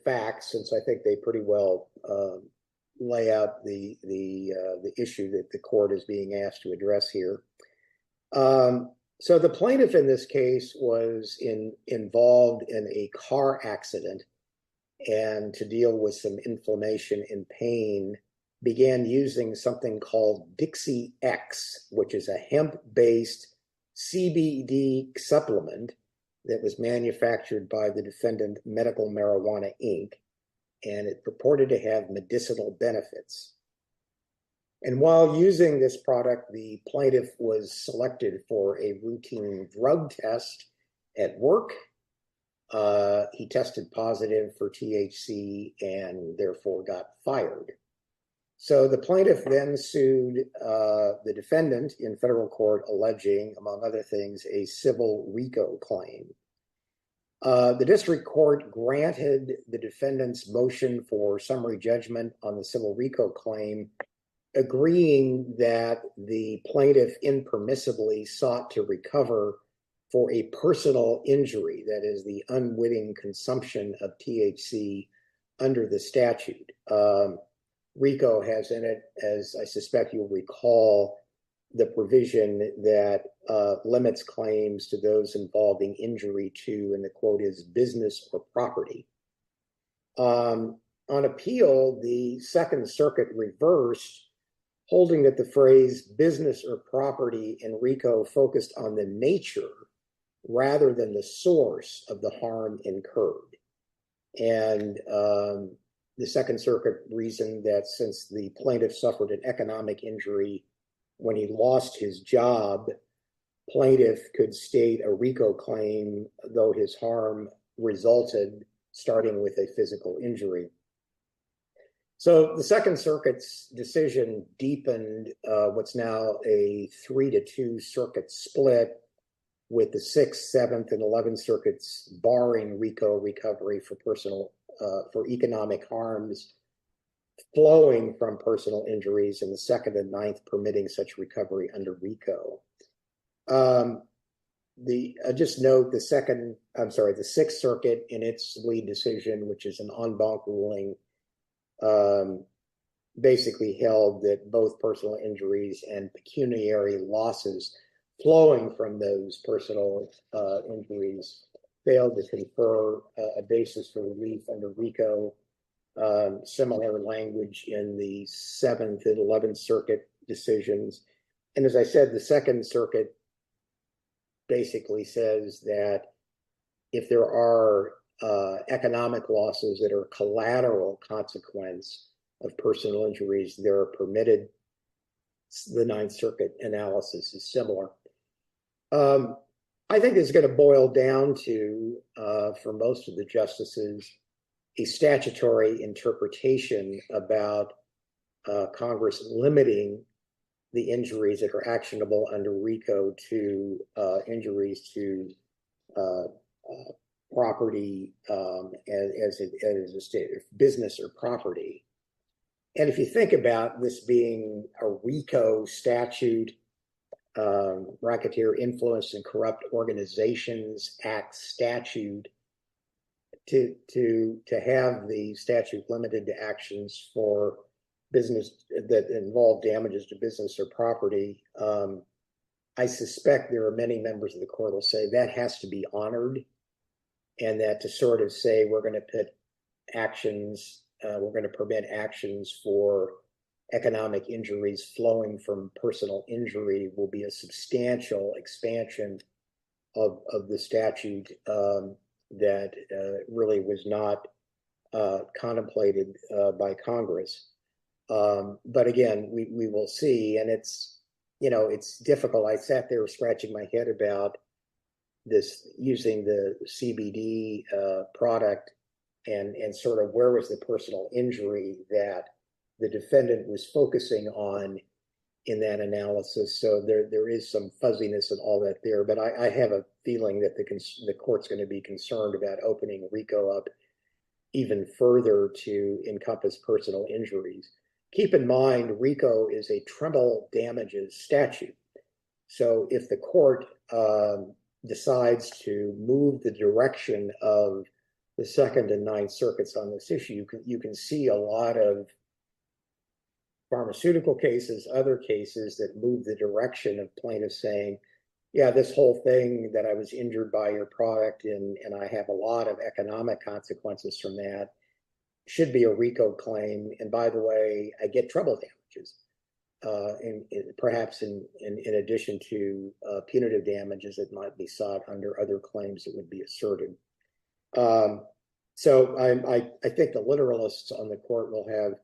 Speaker 3: facts, since I think they pretty well lay out the issue that the court is being asked to address here. So the plaintiff in this case was involved in a car accident, and to deal with some inflammation and pain, began using something called Dixie X, which is a hemp-based CBD supplement that was manufactured by the defendant Medical Marijuana Inc., and it purported to have medicinal benefits. And while using this product, the plaintiff was selected for a routine drug test at work. He tested positive for THC and therefore got fired. So the plaintiff then sued the defendant in federal court, alleging, among other things, a civil RICO claim. The district court granted the defendant's motion for summary judgment on the civil RICO claim, agreeing that the plaintiff impermissibly sought to recover for a personal injury, that is, the unwitting consumption of THC under the statute. RICO has in it, as I suspect you'll recall, the provision that limits claims to those involving injury to, and the quote is, business or property. On appeal, the Second Circuit reversed, holding that the phrase business or property in RICO focused on the nature rather than the source of the harm incurred. And the Second Circuit reasoned that since the plaintiff suffered an economic injury when he lost his job, plaintiff could state a RICO claim, though his harm resulted starting with a physical injury. So the Second Circuit's decision deepened what's now a 3-2 circuit split, with the 6th, 7th, and 11th circuits barring RICO recovery for economic harms flowing from personal injuries, and the 2nd and 9th permitting such recovery under RICO. Just note the 6th Circuit in its lead decision, which is an en banc ruling, basically held that both personal injuries and pecuniary losses flowing from those personal injuries failed to confer a basis for relief under RICO. Similar language in the 7th and 11th Circuit decisions. And as I said, the Second Circuit basically says that if there are economic losses that are collateral consequence of personal injuries, they're permitted. The Ninth Circuit analysis is similar. I think it's going to boil down to, for most of the justices, a statutory interpretation about Congress limiting the injuries that are actionable under RICO to injuries to property as a state business or property. And if you think about this being a RICO statute, Racketeer Influence and Corrupt Organizations Act statute, to have the statute limited to actions for business that involve damages to business or property, I suspect there are many members of the court will say that has to be honored, and that to sort of say we're going to put actions, we're going to permit actions for economic injuries flowing from personal injury will be a substantial expansion of the statute that really was not contemplated by Congress. But again, we will see, and it's difficult. I sat there scratching my head about this, using the CBD product, and sort of where was the personal injury that the defendant was focusing on in that analysis. So there is some fuzziness and all that there, but I have a feeling that the court's going to be concerned about opening RICO up even further to encompass personal injuries. Keep in mind, RICO is a treble damages statute. So if the court decides to move the direction of the Second and Ninth Circuits on this issue, you can see a lot of pharmaceutical cases, other cases that move the direction of plaintiffs saying, yeah, this whole thing that I was injured by your product and I have a lot of economic consequences from that should be a RICO claim. And by the way, I get treble damages, perhaps in addition to punitive damages that might be sought under other claims that would be asserted. So I think the literalists on the court will have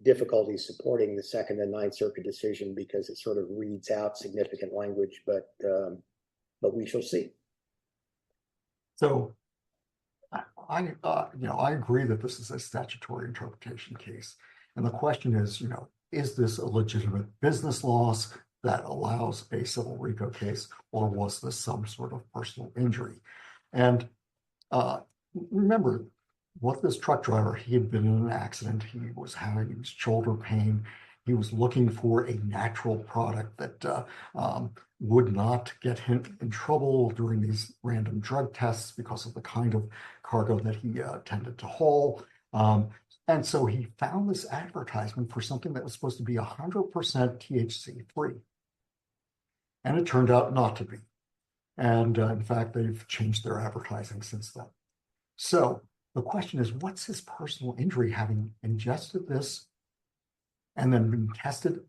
Speaker 3: difficulty supporting the Second and Ninth Circuit decision because it sort of reads out significant language, but we shall see.
Speaker 2: So I agree that this is a statutory interpretation case, and the question is this a legitimate business loss that allows a civil RICO case, or was this some sort of personal injury? And remember, what this truck driver, he had been in an accident, he was having shoulder pain, he was looking for a natural product that would not get him in trouble during these random drug tests because of the kind of cargo that he tended to haul. And so he found this advertisement for something that was supposed to be 100% THC free. And it turned out not to be. And in fact, they've changed their advertising since then. So the question is, what's his personal injury having ingested this and then been tested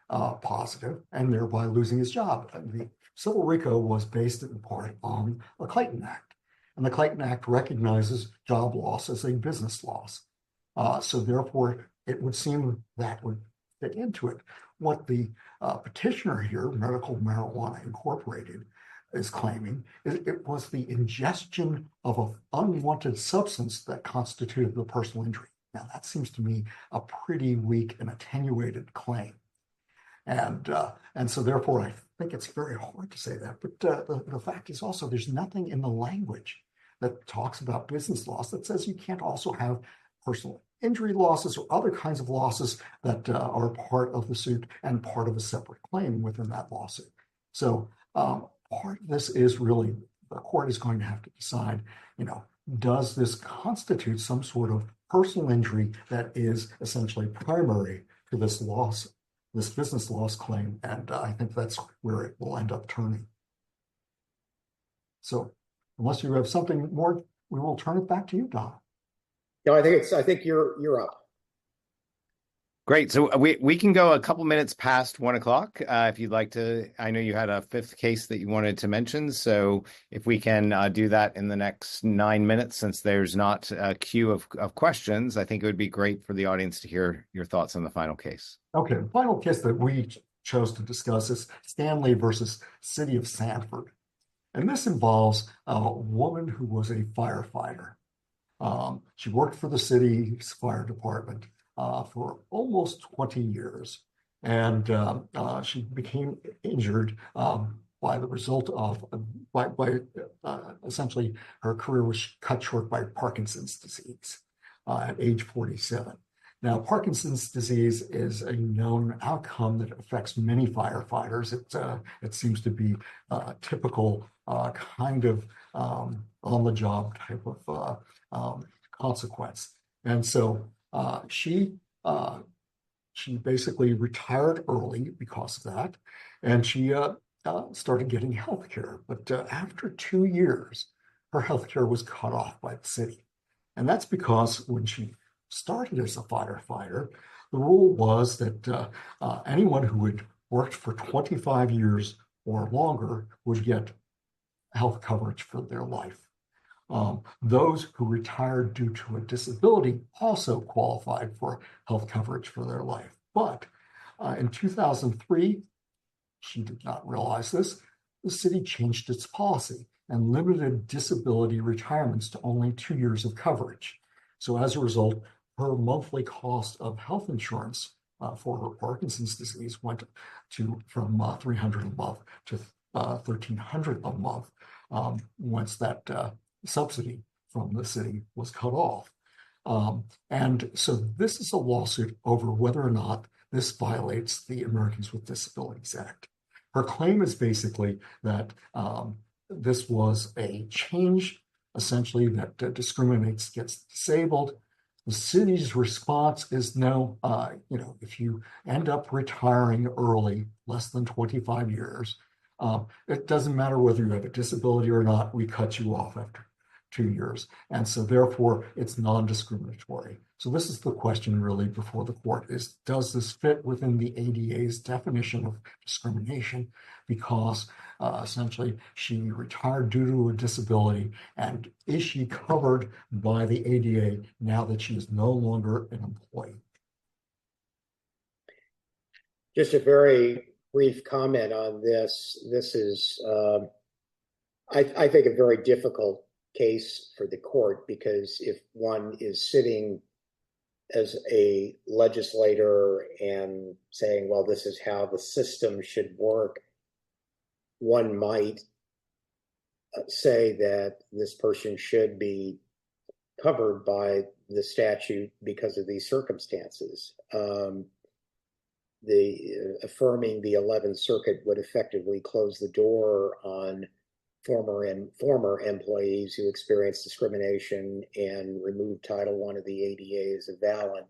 Speaker 2: positive and thereby losing his job? The civil RICO was based in part on the Clayton Act. And the Clayton Act recognizes job loss as a business loss. So therefore, it would seem that would fit into it. What the petitioner here, Medical Marijuana Incorporated, is claiming it was the ingestion of an unwanted substance that constituted the personal injury. Now, that seems to me a pretty weak and attenuated claim. And so therefore, I think it's very hard to say that. But the fact is also there's nothing in the language that talks about business loss that says you can't also have personal injury losses or other kinds of losses that are part of the suit and part of a separate claim within that lawsuit. So part of this is really, the court is going to have to decide, does this constitute some sort of personal injury that is essentially primary to this loss, this business loss claim? And I think that's where it will end up turning. So unless you have something more, we will turn it back to you, Don.
Speaker 3: No, I think you're up.
Speaker 1: Great. So we can go a couple minutes past 1 o'clock if you'd like to. I know you had a fifth case that you wanted to mention. So if we can do that in the next 9 minutes, since there's not a queue of questions, I think it would be great for the audience to hear your thoughts on the final case.
Speaker 2: Okay, the final case that we chose to discuss is Stanley versus City of Sanford. And this involves a woman who was a firefighter. She worked for the city's fire department for almost 20 years. And she became injured by the result of, essentially, her career was cut short by Parkinson's disease at age 47. Now, Parkinson's disease is a known outcome that affects many firefighters. It seems to be a typical kind of on-the-job type of consequence. And so she basically retired early because of that, and she started getting health care. But after 2 years, her health care was cut off by the city. And that's because when she started as a firefighter, the rule was that anyone who had worked for 25 years or longer would get health coverage for their life. Those who retired due to a disability also qualified for health coverage for their life. But in 2003, she did not realize this, the city changed its policy and limited disability retirements to only 2 years of coverage. So as a result, her monthly cost of health insurance for her Parkinson's disease went from $300 a month to $1,300 a month once that subsidy from the city was cut off. And so this is a lawsuit over whether or not this violates the Americans with Disabilities Act. Her claim is basically that this was a change, essentially, that discriminates against disabled. The city's response is no, if you end up retiring early, less than 25 years, it doesn't matter whether you have a disability or not, we cut you off after 2 years. And so therefore it's non-discriminatory. So this is the question really before the court is, does this fit within the ADA's definition of discrimination? Because essentially she retired due to a disability, and is she covered by the ADA now that she is no longer an employee?
Speaker 3: Just a very brief comment on this. This is, I think, a very difficult case for the court, because if one is sitting as a legislator and saying, well, this is how the system should work, one might say that this person should be covered by the statute because of these circumstances. Affirming the 11th Circuit would effectively close the door on former employees who experienced discrimination and remove Title I of the ADA as a valid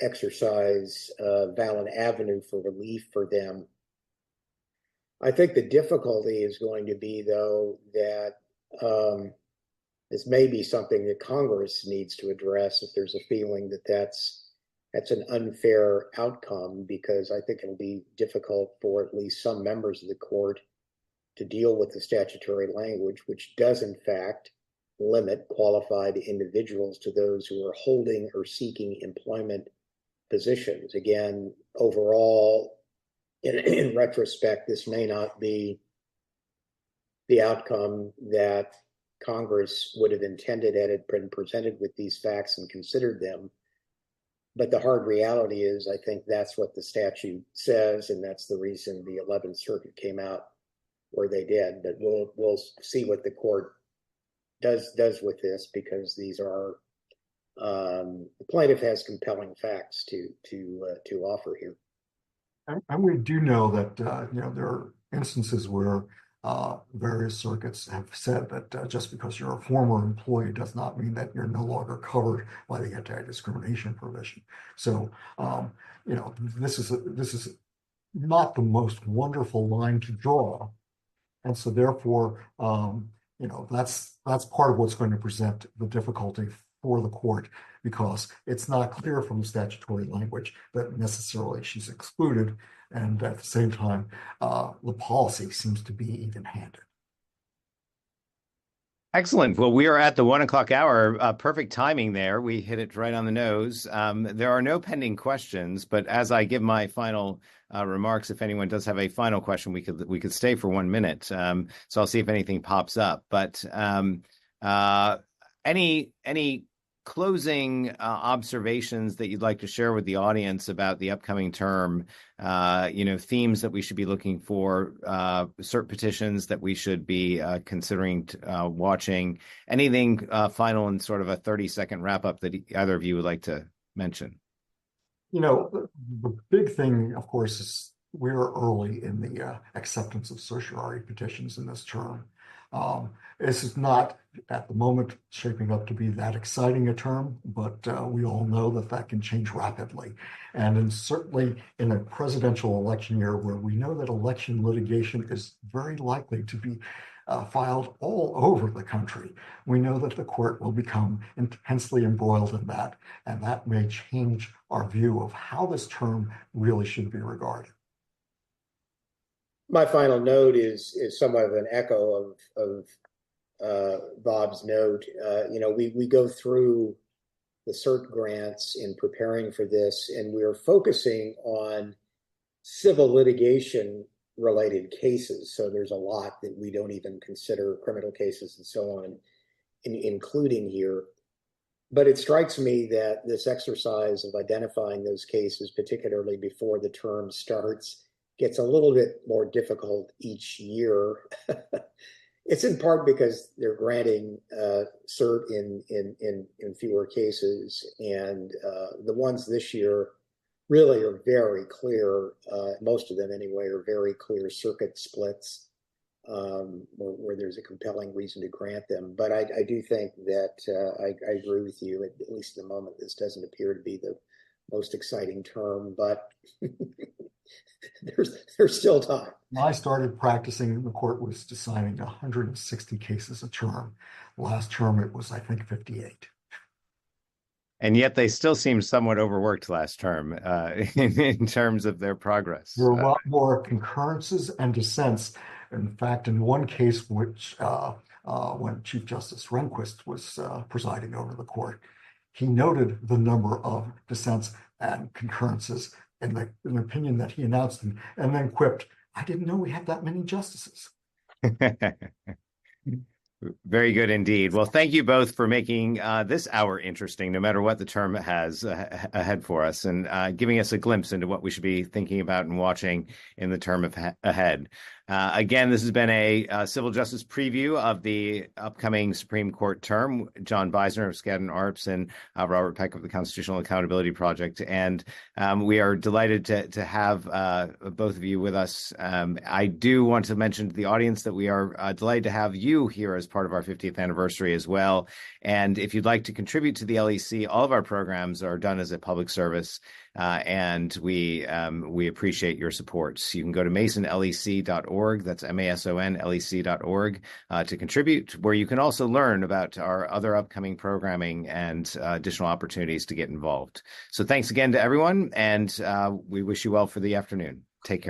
Speaker 3: exercise, valid avenue for relief for them. I think the difficulty is going to be, though, that this may be something that Congress needs to address if there's a feeling that that's an unfair outcome, because I think it'll be difficult for at least some members of the court to deal with the statutory language, which does in fact limit qualified individuals to those who are holding or seeking employment positions. Again, overall, in retrospect, this may not be the outcome that Congress would have intended had it been presented with these facts and considered them. But the hard reality is, I think that's what the statute says, and that's the reason the 11th Circuit came out where they did. But we'll see what the court does with this, because these are the plaintiff has compelling facts to offer here.
Speaker 2: And we do know that there are instances where various circuits have said that just because you're a former employee does not mean that you're no longer covered by the anti-discrimination provision. So this is not the most wonderful line to draw, and so therefore that's part of what's going to present the difficulty before the court because it's not clear from the statutory language that necessarily she's excluded. And at the same time, the policy seems to be even-handed.
Speaker 1: Excellent. Well, we are at the 1 o'clock hour. Perfect timing there. We hit it right on the nose. There are no pending questions, but as I give my final remarks, if anyone does have a final question, we could stay for 1 minute. So I'll see if anything pops up. But any closing observations that you'd like to share with the audience about the upcoming term, themes that we should be looking for, cert petitions that we should be considering watching, anything final and sort of a 30-second wrap up that either of you would like to mention?
Speaker 2: The big thing, of course, is we're early in the acceptance of certiorari petitions in this term. This is not at the moment shaping up to be that exciting a term, but we all know that can change rapidly. And certainly in a presidential election year where we know that election litigation is very likely to be filed all over the country, we know that the court will become intensely embroiled in that, and that may change our view of how this term really should be regarded.
Speaker 3: My final note is somewhat of an echo of Bob's note. We go through the cert grants in preparing for this, and we are focusing on civil litigation related cases. So there's a lot that we don't even consider criminal cases and so on, including here. But it strikes me that this exercise of identifying those cases, particularly before the term starts, gets a little bit more difficult each year. It's in part because they're granting cert in fewer cases, and the ones this year really are very clear. Most of them, anyway, are very clear circuit splits where there's a compelling reason to grant them. But I do think that I agree with you. At least at the moment, this doesn't appear to be the most exciting term, but there's still time.
Speaker 2: When I started practicing, the court was deciding 160 cases a term. Last term, it was, I think, 58.
Speaker 1: And yet they still seem somewhat overworked last term in terms of their progress.
Speaker 2: There were a lot more concurrences and dissents. In fact, in one case, which when Chief Justice Rehnquist was presiding over the court, he noted the number of dissents and concurrences in an opinion that he announced, and then quipped, "I didn't know we had that many justices."
Speaker 1: Very good indeed. Well, thank you both for making this hour interesting, no matter what the term has ahead for us, and giving us a glimpse into what we should be thinking about and watching in the term ahead. Again, this has been a civil justice preview of the upcoming Supreme Court term. John Beisner of Skadden, Arps, and Robert Peck of the Constitutional Accountability Project. And we are delighted to have both of you with us. I do want to mention to the audience that we are delighted to have you here as part of our 50th anniversary as well. And if you'd like to contribute to the LEC, all of our programs are done as a public service. And we appreciate your support. So you can go to masonlec.org, that's masonlec.org, to contribute, where you can also learn about our other upcoming programming and additional opportunities to get involved. So thanks again to everyone, and we wish you well for the afternoon. Take care.